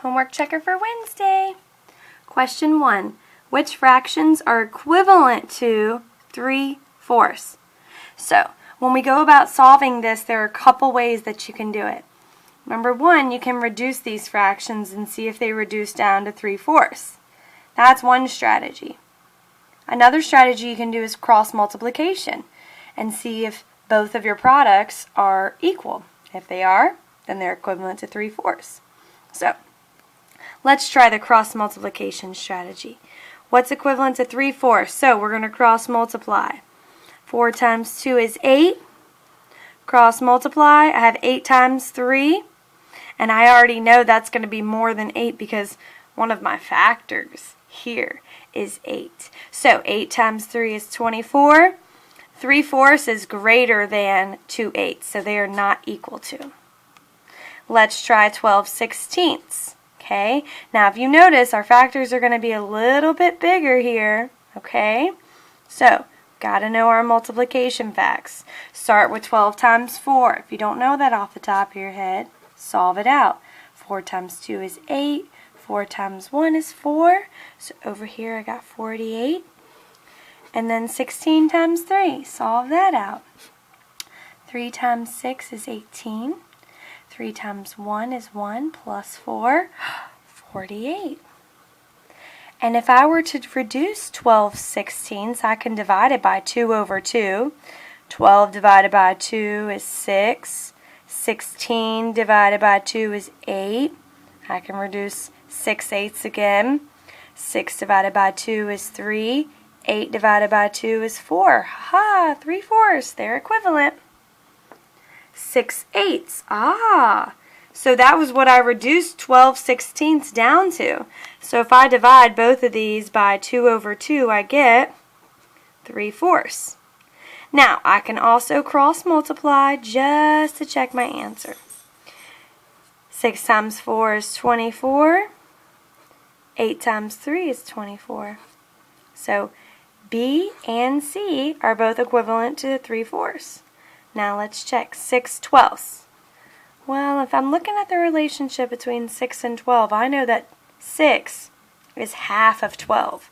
Homework checker for Wednesday. Question 1. Which fractions are equivalent to 3/4? So, when we go about solving this, there are a couple ways that you can do it. Number 1, you can reduce these fractions and see if they reduce down to 3/4. That's one strategy. Another strategy you can do is cross multiplication and see if both of your products are equal. If they are, then they're equivalent to 3/4. So, let's try the cross multiplication strategy. What's equivalent to 3/4? So, we're going to cross multiply. 4 times 2 is 8. Cross multiply, I have 8 times 3. And I already know that's going to be more than 8 because one of my factors here is 8. So 8 times 3 is 24. 3/4 is greater than 2/8, so they are not equal to. Let's try 12/16. Okay, now if you notice, our factors are going to be a little bit bigger here. Okay, so got to know our multiplication facts. Start with 12 times 4. If you don't know that off the top of your head, solve it out. 4 times 2 is 8. 4 times 1 is 4. So over here I got 48. And then 16 times 3. Solve that out. 3 times 6 is 18. 3 times 1 is 1 plus 4, 48. And if I were to reduce 12/16, I can divide it by 2 over 2. 12 divided by 2 is 6. 16 divided by 2 is 8. I can reduce 6/8 again. 6 divided by 2 is 3. 8 divided by 2 is 4. Ha! 3/4. They're equivalent. 6/8. So that was what I reduced 12/16 down to. So if I divide both of these by 2 over 2, I get 3/4. Now, I can also cross multiply just to check my answer. 6 times 4 is 24. 8 times 3 is 24. So B and C are both equivalent to 3/4. Now let's check 6/12. Well, if I'm looking at the relationship between 6 and 12, I know that 6 is half of 12.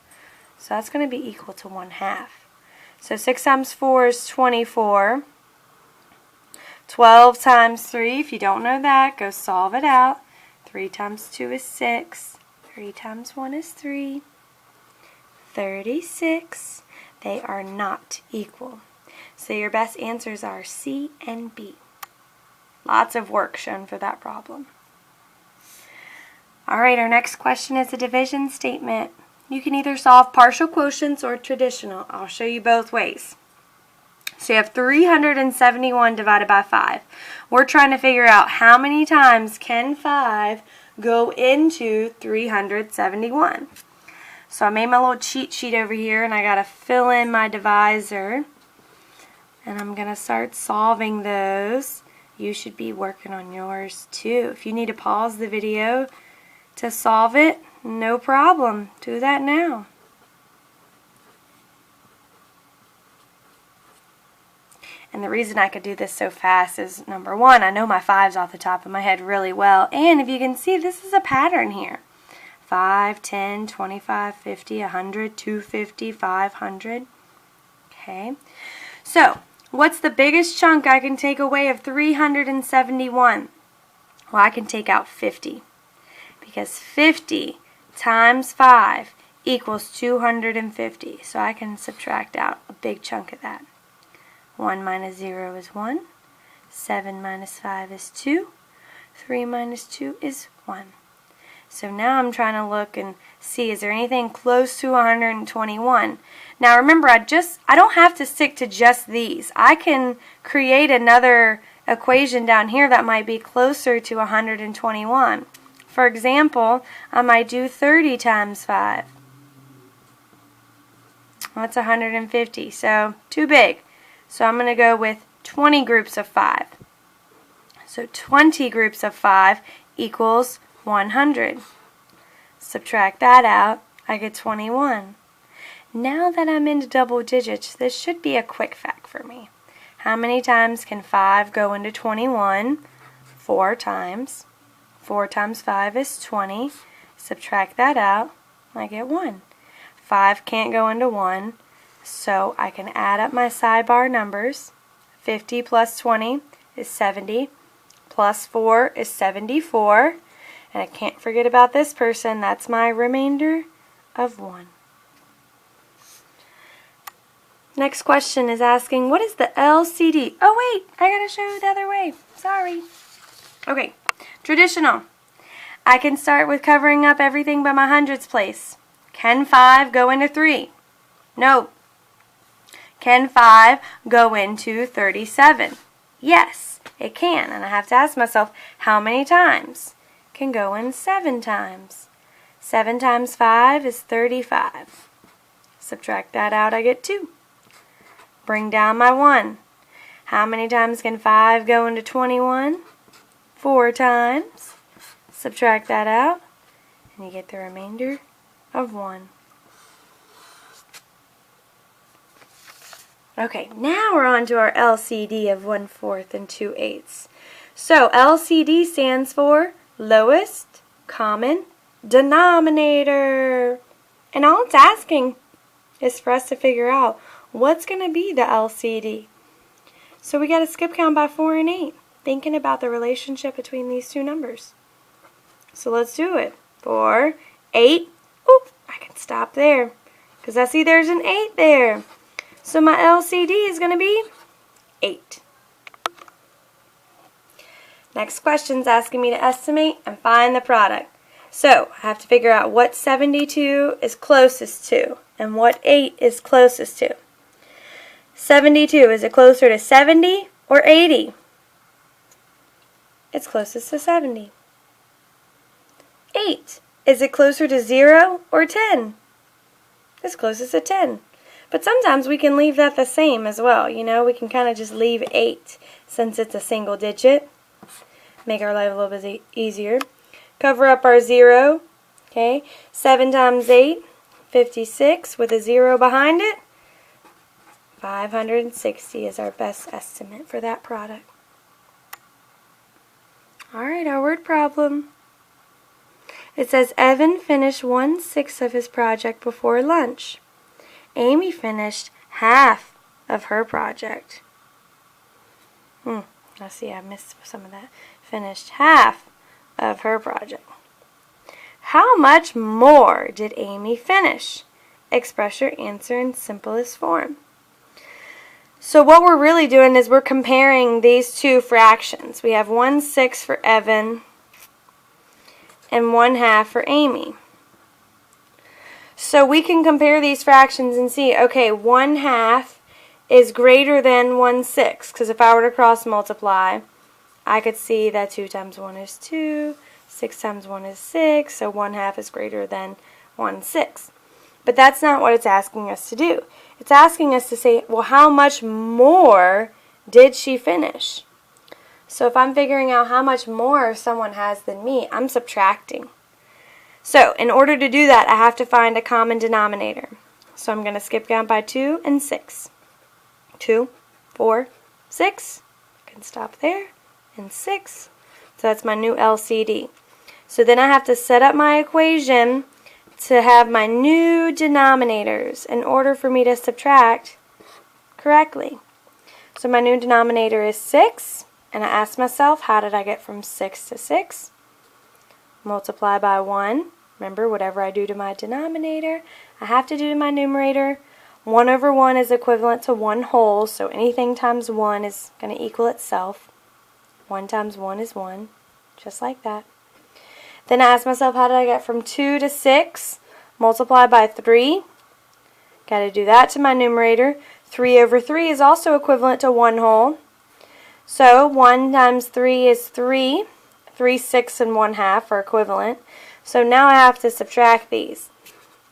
So that's going to be equal to 1/2. So 6 times 4 is 24. 12 times 3, if you don't know that, go solve it out. 3 times 2 is 6. 3 times 1 is 3. 36. They are not equal. So your best answers are C and B. Lots of work shown for that problem. Alright, our next question is a division statement. You can either solve partial quotients or traditional. I'll show you both ways. So you have 371 divided by 5. We're trying to figure out how many times can 5 go into 371. So I made my little cheat sheet over here and I got to fill in my divisor. And I'm going to start solving those. You should be working on yours too. If you need to pause the video to solve it, no problem. Do that now. And the reason I could do this so fast is, number 1, I know my 5s off the top of my head really well. And if you can see, this is a pattern here. 5, 10, 25, 50, 100, 250, 500. Okay. So, what's the biggest chunk I can take away of 371? Well, I can take out 50. Because 50 times 5 equals 250. So I can subtract out a big chunk of that. 1 minus 0 is 1. 7 minus 5 is 2. 3 minus 2 is 1. So now I'm trying to look and see, is there anything close to 121? Now remember, I don't have to stick to just these. I can create another equation down here that might be closer to 121. For example, I might do 30 times 5. That's 150, so too big. So I'm going to go with 20 groups of 5. So 20 groups of 5 equals 100. Subtract that out, I get 21. Now that I'm into double digits, this should be a quick fact for me. How many times can 5 go into 21? 4 times. 4 times 5 is 20. Subtract that out, I get 1. 5 can't go into 1, so I can add up my sidebar numbers. 50 plus 20 is 70, plus 4 is 74, and I can't forget about this person. That's my remainder of 1. Next question is asking, what is the LCD? Oh wait, I gotta show you the other way. Sorry. Okay, traditional. I can start with covering up everything by my hundreds place. Can 5 go into 3? No. Can 5 go into 37? Yes, it can. And I have to ask myself, how many times? Can go in 7 times. 7 times 5 is 35. Subtract that out, I get 2. Bring down my 1. How many times can 5 go into 21? 4 times. Subtract that out, and you get the remainder of 1. Okay, now we're on to our LCD of 1/4 and 2/8. So LCD stands for lowest common denominator. And all it's asking is for us to figure out what's going to be the LCD. So we got to skip count by 4 and 8, thinking about the relationship between these two numbers. So let's do it. 4, 8, oop, I can stop there because I see there's an 8 there. So my LCD is going to be 8. Next question's asking me to estimate and find the product. So I have to figure out what 72 is closest to and what 8 is closest to. 72, is it closer to 70 or 80? It's closest to 70. 8, is it closer to 0 or 10? It's closest to 10. But sometimes we can leave that the same as well. You know, we can kind of just leave 8 since it's a single digit. Make our life a little bit easier. Cover up our 0. Okay, 7 times 8, 56 with a 0 behind it. 560 is our best estimate for that product. Alright, our word problem. It says Evan finished 1/6 of his project before lunch. Amy finished half of her project. Let's see, I missed some of that. Finished half of her project. How much more did Amy finish? Express your answer in simplest form. So what we're really doing is we're comparing these two fractions. We have 1/6 for Evan and 1/2 for Amy. So we can compare these fractions and see, okay, 1/2 is greater than 1/6, because if I were to cross multiply, I could see that 2 times 1 is 2, 6 times 1 is 6, so 1/2 is greater than 1/6. But that's not what it's asking us to do. It's asking us to say, well, how much more did she finish? So if I'm figuring out how much more someone has than me, I'm subtracting. So in order to do that, I have to find a common denominator. So I'm going to skip down by 2 and 6. 2, 4, 6. I can stop there. And 6. So that's my new LCD. So then I have to set up my equation to have my new denominators in order for me to subtract correctly. So my new denominator is 6. And I ask myself, how did I get from 6 to 6? Multiply by 1. Remember, whatever I do to my denominator, I have to do to my numerator. 1 over 1 is equivalent to 1 whole, so anything times 1 is going to equal itself. 1 times 1 is 1, just like that. Then I ask myself, how did I get from 2 to 6? Multiply by 3. Got to do that to my numerator. 3 over 3 is also equivalent to 1 whole. So 1 times 3 is 3. 3, 6, and 1/2 are equivalent. So now I have to subtract these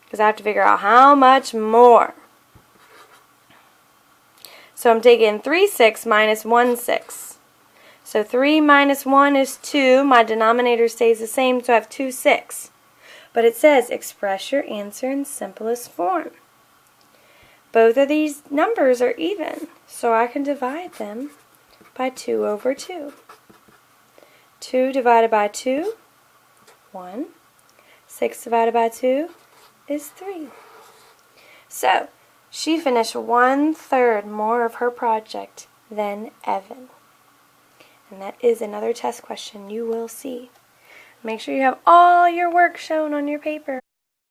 because I have to figure out how much more. So I'm taking 3, 6 minus 1, 6. So 3 minus 1 is 2. My denominator stays the same, so I have 2, 6. But it says express your answer in simplest form. Both of these numbers are even, so I can divide them by 2 over 2. 2 divided by 2, 1. 6 divided by 2 is 3. So, she finished 1/3 more of her project than Evan. And that is another test question you will see. Make sure you have all your work shown on your paper.